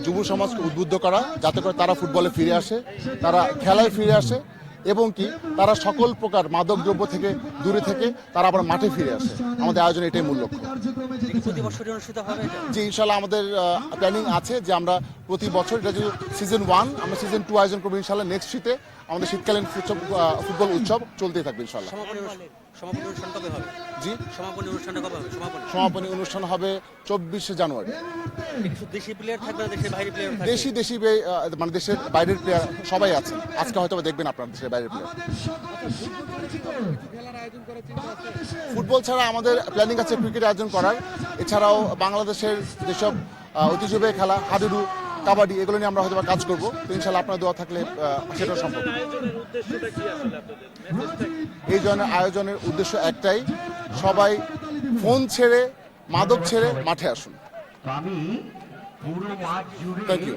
যুব সমাজকে উদ্বুদ্ধ করা, যাতে করে তারা ফুটবলে ফিরে আসে, তারা খেলায় ফিরে আসে, এবং কি তারা সকল প্রকার মাদক দ্রব্য থেকে দূরে থেকে তারা আবার মাঠে ফিরে আসে। আমাদের আয়োজন এটাই মূল লক্ষ্য। প্রতি বছরই অনুষ্ঠিত হবে এটা? যে ইনশাল্লাহ আমাদের প্ল্যানিং আছে যে আমরা প্রতি বছর, এটা যদি সিজন 1, আমরা সিজন 2 আয়োজন করবো ইনশাল্লাহ। নেক্সট শীতে আমাদের শীতকালীন ফুটবল উৎসব চলতেই থাকবে ইনশাল্লাহ। সমাপনী অনুষ্ঠান কবে হবে? জি, সমাপনী অনুষ্ঠানটা কবে হবে? সমাপনী অনুষ্ঠান হবে 24শে জানুয়ারি। কিছু দেশি প্লেয়ার থাকবে না দেশের বাইরের প্লেয়ার থাকবে? মানে দেশের বাইরের প্লেয়ার সবাই আছে। আজকে হয়তো দেখবেন আপনার দেশের বাইরের প্লেয়ার। ফুটবল ছাড়া আমাদের প্ল্যানিং আছে ক্রিকেট আয়োজন করার। এছাড়াও বাংলাদেশের যেসব ঐতিহ্যবাহী খেলা, হাডুডু, কাবাডি, এগুলো নিয়ে আমরা হয়তো কাজ করবো। তো ইনশাল্লাহ আপনার দোয়া থাকলে সেটা সম্ভব। এই ধরনের আয়োজনের উদ্দেশ্য একটাই, সবাই ফোন ছেড়ে, মাদক ছেড়ে মাঠে আসুন। Thank you.